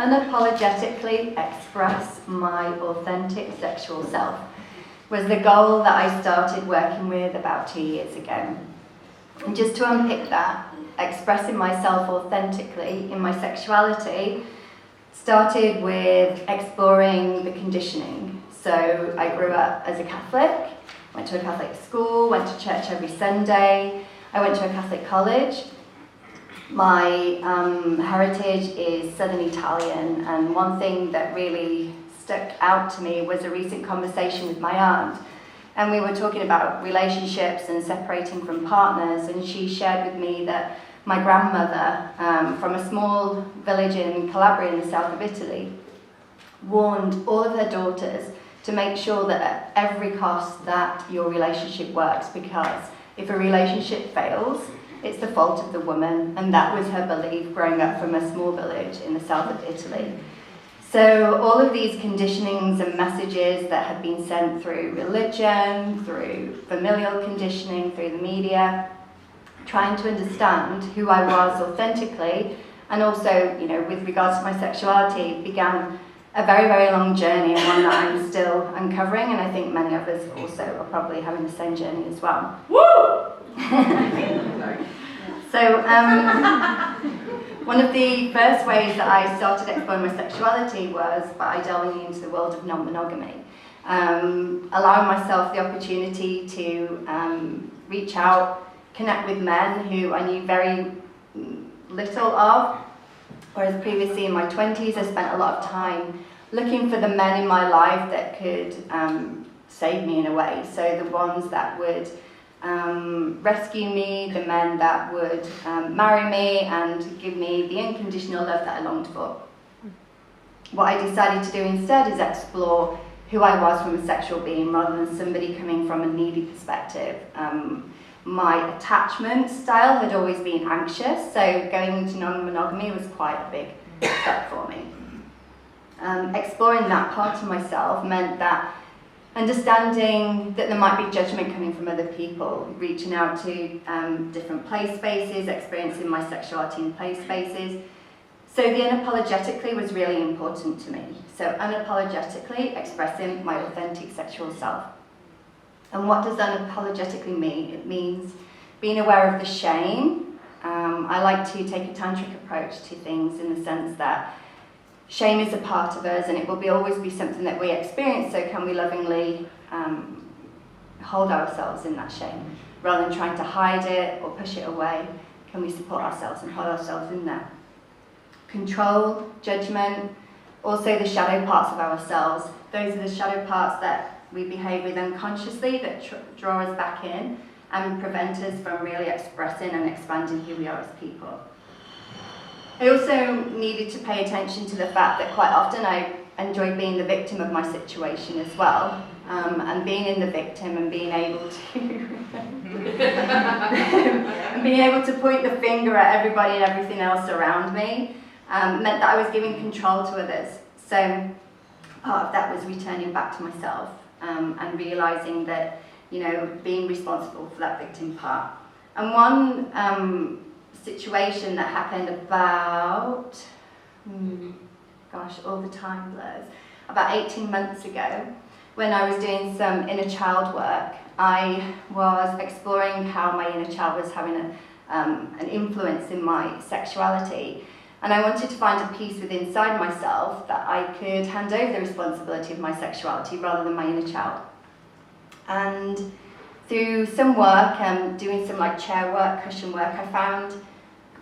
unapologetically express my authentic sexual self was the goal that I started working with about 2 years ago. And just to unpick that, expressing myself authentically in my sexuality started with exploring the conditioning. So I grew up as a Catholic, went to a Catholic school, went to church every Sunday, I went to a Catholic college. My heritage is Southern Italian, and one thing that really stuck out to me was a recent conversation with my aunt. And we were talking about relationships and separating from partners, and she shared with me that my grandmother, from a small village in Calabria in the south of Italy, warned all of her daughters to make sure that at every cost that your relationship works, because if a relationship fails, it's the fault of the woman, and that was her belief growing up from a small village in the south of Italy. So all of these conditionings and messages that have been sent through religion, through familial conditioning, through the media, trying to understand who I was authentically, and also, with regards to my sexuality, began a very, very long journey, and one that I'm still uncovering, and I think many of us also are probably having the same journey as well. Woo! So, one of the first ways that I started exploring my sexuality was by delving into the world of non-monogamy, allowing myself the opportunity to reach out, connect with men who I knew very little of, whereas previously in my 20s I spent a lot of time looking for the men in my life that could save me in a way, so the ones that would rescue me, the men that would marry me and give me the unconditional love that I longed for. What I decided to do instead is explore who I was from a sexual being rather than somebody coming from a needy perspective. My attachment style had always been anxious, so going into non-monogamy was quite a big step for me. Exploring that part of myself meant that understanding that there might be judgment coming from other people, reaching out to different play spaces, experiencing my sexuality in play spaces. So the unapologetically was really important to me. So unapologetically expressing my authentic sexual self. And what does unapologetically mean? It means being aware of the shame. I like to take a tantric approach to things in the sense that shame is a part of us, and it will always be something that we experience, so can we lovingly hold ourselves in that shame? Rather than trying to hide it or push it away, can we support ourselves and hold ourselves in there? Control, judgment, also the shadow parts of ourselves. Those are the shadow parts that we behave with unconsciously that draw us back in and prevent us from really expressing and expanding who we are as people. I also needed to pay attention to the fact that quite often I enjoy being the victim of my situation as well, and being in the victim and being able to and being able to point the finger at everybody and everything else around me meant that I was giving control to others. So part of that was returning back to myself and realising that, being responsible for that victim part. And one situation that happened about, all the time blurs, about 18 months ago, when I was doing some inner child work, I was exploring how my inner child was having an influence in my sexuality, and I wanted to find a piece within inside myself that I could hand over the responsibility of my sexuality rather than my inner child. And through some work, doing some chair work, cushion work, I found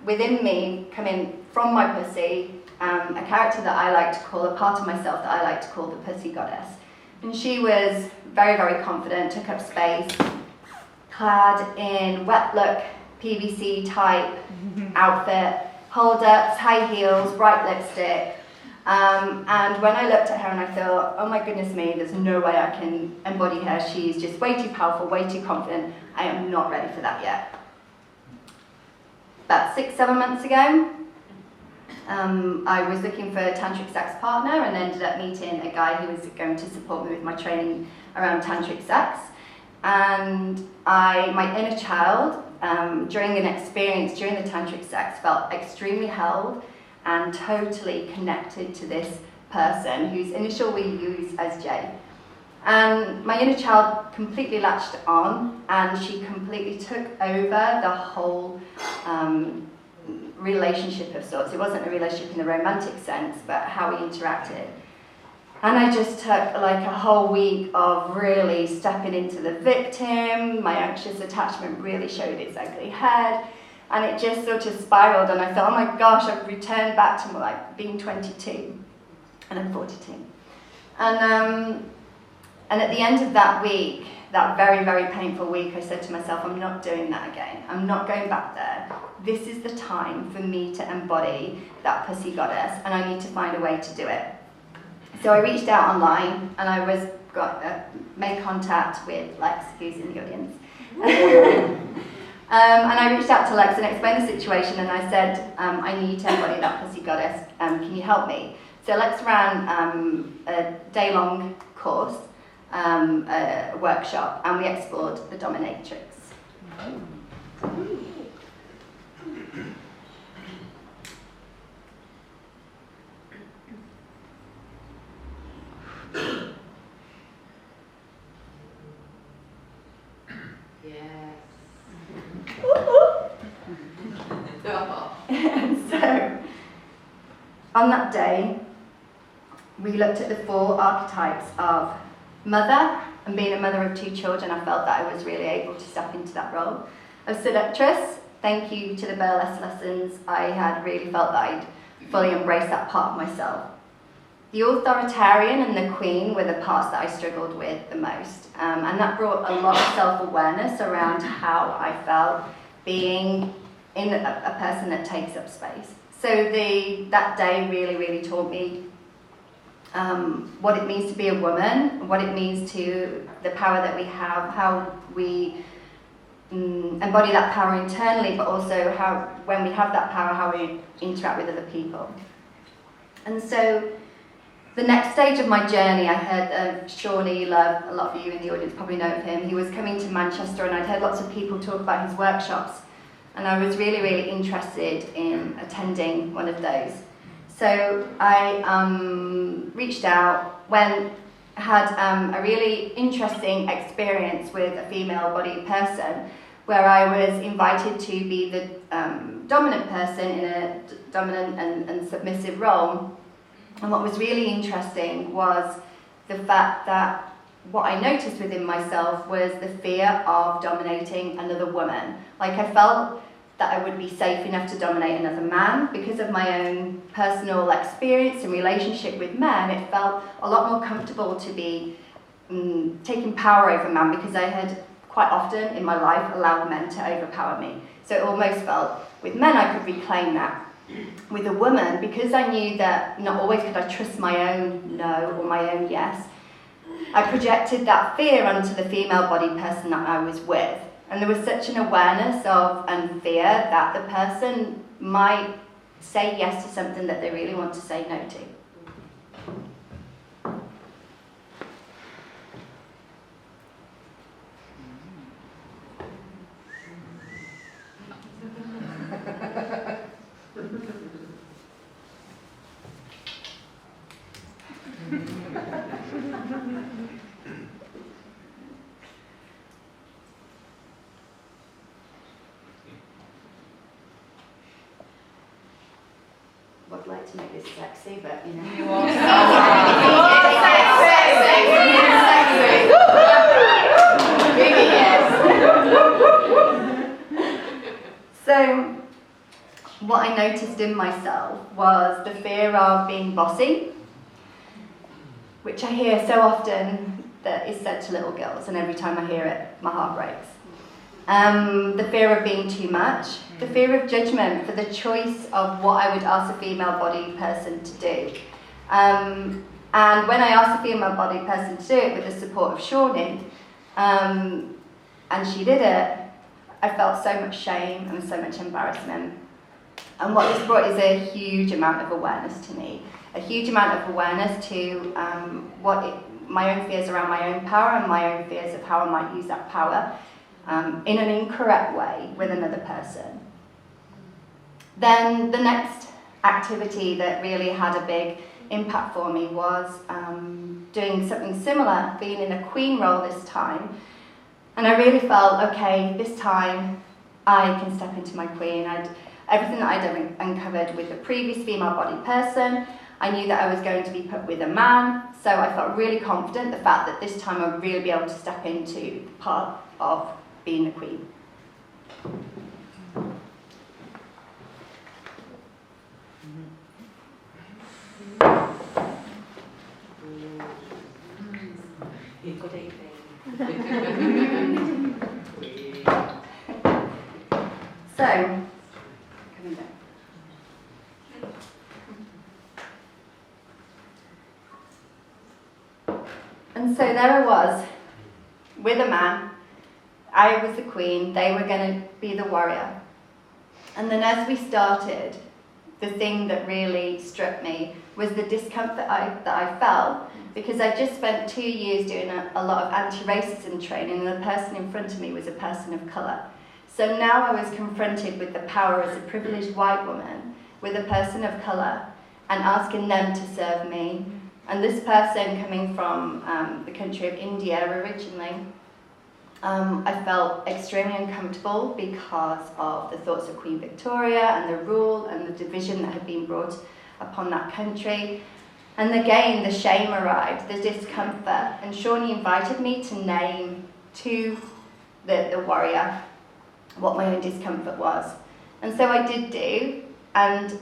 within me, coming from my pussy, a character that I like to call, a part of myself that I like to call the pussy goddess. And she was very, very confident, took up space, clad in wet look, PVC type outfit, hold-ups, high heels, bright lipstick. And when I looked at her and I thought, oh my goodness me, there's no way I can embody her. She's just way too powerful, way too confident. I am not ready for that yet. About 6-7 months ago, I was looking for a tantric sex partner and ended up meeting a guy who was going to support me with my training around tantric sex. And my inner child, during an experience during the tantric sex, felt extremely held and totally connected to this person whose initial we use as J. And my inner child completely latched on, and she completely took over the whole relationship of sorts. It wasn't a relationship in the romantic sense, but how we interacted. And I just took like a whole week of really stepping into the victim. My anxious attachment really showed its ugly head, and it just sort of spiraled. And I thought, oh my gosh, I've returned back to like being 22, and I'm 42. And at the end of that week, that very, very painful week, I said to myself, I'm not doing that again. I'm not going back there. This is the time for me to embody that pussy goddess, and I need to find a way to do it. So I reached out online, and I made contact with Lex, who's in the audience. And I reached out to Lex and explained the situation, and I said, I need to embody that pussy goddess. Can you help me? So Lex ran a day-long course, a workshop, and we explored the dominatrix. So, on that day, we looked at the 4 archetypes of mother, and being a mother of 2 children, I felt that I was really able to step into that role. Of seductress, thank you to the burlesque lessons, I had really felt that I'd fully embraced that part of myself. The authoritarian and the queen were the parts that I struggled with the most, and that brought a lot of self-awareness around how I felt being in a person that takes up space. So that day really, really taught me what it means to be a woman, what it means to the power that we have, how we embody that power internally, but also how, when we have that power, how we interact with other people. And so the next stage of my journey, I heard of Shawnee Love, a lot of you in the audience probably know of him. He was coming to Manchester, and I'd heard lots of people talk about his workshops, and I was really, really interested in attending one of those. So I reached out, had a really interesting experience with a female-bodied person, where I was invited to be the dominant person in a dominant and submissive role. And what was really interesting was the fact that what I noticed within myself was the fear of dominating another woman. Like, I felt that I would be safe enough to dominate another man because of my own personal experience and relationship with men. It felt a lot more comfortable to be taking power over man, because I had quite often in my life allowed men to overpower me. So it almost felt, with men I could reclaim that. With a woman, because I knew that not always could I trust my own no or my own yes, I projected that fear onto the female-bodied person that I was with. And there was such an awareness of and fear that the person might say yes to something that they really want to say no to. I'd like to make this sexy, but you know. You are sexy. Really, yes. So, what I noticed in myself was the fear of being bossy, which I hear so often that is said to little girls, and every time I hear it, my heart breaks. The fear of being too much, the fear of judgment for the choice of what I would ask a female-bodied person to do. And when I asked a female-bodied person to do it with the support of Shawnee, and she did it, I felt so much shame and so much embarrassment. And what this brought is a huge amount of awareness to me, a huge amount of awareness to my own fears around my own power and my own fears of how I might use that power in an incorrect way with another person. Then the next activity that really had a big impact for me was doing something similar, being in a queen role this time. And I really felt, okay, this time I can step into my queen. Everything that I'd uncovered with the previous female body person, I knew that I was going to be put with a man, so I felt really confident the fact that this time I'd really be able to step into the part of being the queen. Good evening. So, coming back. And so there I was, with a man. I was the queen, they were going to be the warrior. And then as we started, the thing that really struck me was the discomfort that I felt, because I just spent 2 years doing a lot of anti-racism training, and the person in front of me was a person of colour. So now I was confronted with the power as a privileged white woman with a person of colour and asking them to serve me. And this person coming from the country of India originally, I felt extremely uncomfortable because of the thoughts of Queen Victoria and the rule and the division that had been brought upon that country. And again, the shame arrived, the discomfort, and Shawnee invited me to name to the warrior what my own discomfort was. And so I did do, and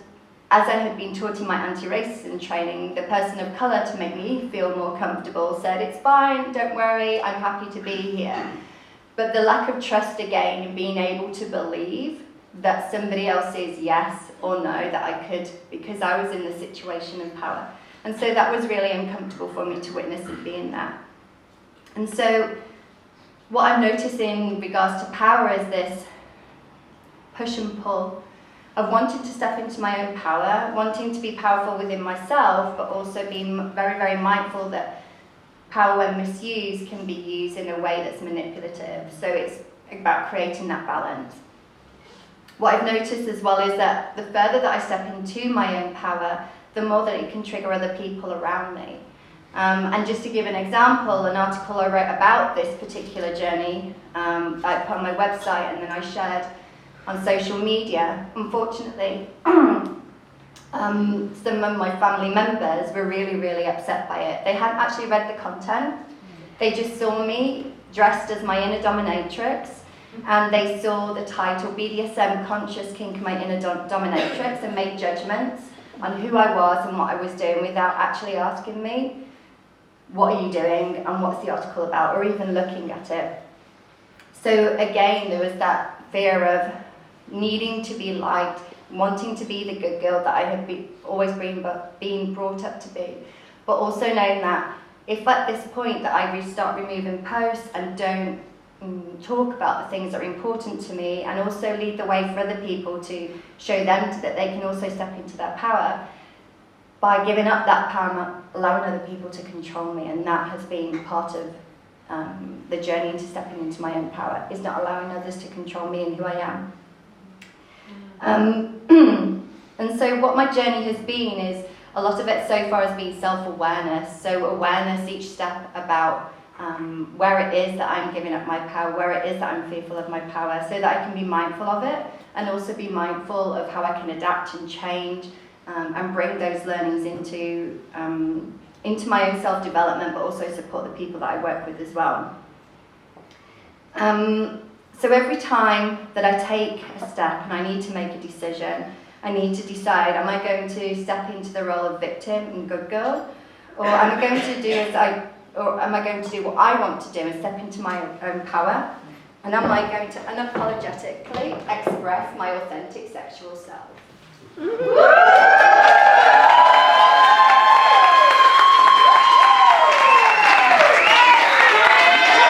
as I had been taught in my anti-racism training, the person of colour, to make me feel more comfortable, said, "It's fine, don't worry, I'm happy to be here." But the lack of trust again in being able to believe that somebody else says yes or no, that I could, because I was in the situation of power. And so that was really uncomfortable for me to witness and be in that. And so what I'm noticing in regards to power is this push and pull of wanting to step into my own power, wanting to be powerful within myself, but also being very, very mindful that power, when misused, can be used in a way that's manipulative. So it's about creating that balance. What I've noticed as well is that the further that I step into my own power, the more that it can trigger other people around me. And just to give an example, an article I wrote about this particular journey, I put on my website and then I shared on social media. Unfortunately, some of my family members were really, really upset by it. They hadn't actually read the content. They just saw me dressed as my inner dominatrix, and they saw the title BDSM Conscious Kink My Inner Dominatrix and made judgments on who I was and what I was doing without actually asking me, what are you doing and what's the article about, or even looking at it. So again, there was that fear of needing to be liked, wanting to be the good girl that I had always been brought up to be, but also knowing that if at this point that I start removing posts and don't talk about the things that are important to me, and also lead the way for other people to show them that they can also step into that power, by giving up that power, I'm not allowing other people to control me. And that has been part of the journey into stepping into my own power, is not allowing others to control me and who I am. And so what my journey has been is, a lot of it so far has been self-awareness. So awareness each step about where it is that I'm giving up my power, where it is that I'm fearful of my power, so that I can be mindful of it, and also be mindful of how I can adapt and change, and bring those learnings into my own self-development, but also support the people that I work with as well. So every time that I take a step and I need to make a decision, I need to decide, am I going to step into the role of victim and good girl, or am I going to do what I want to do and step into my own power? And am I going to unapologetically express my authentic sexual self?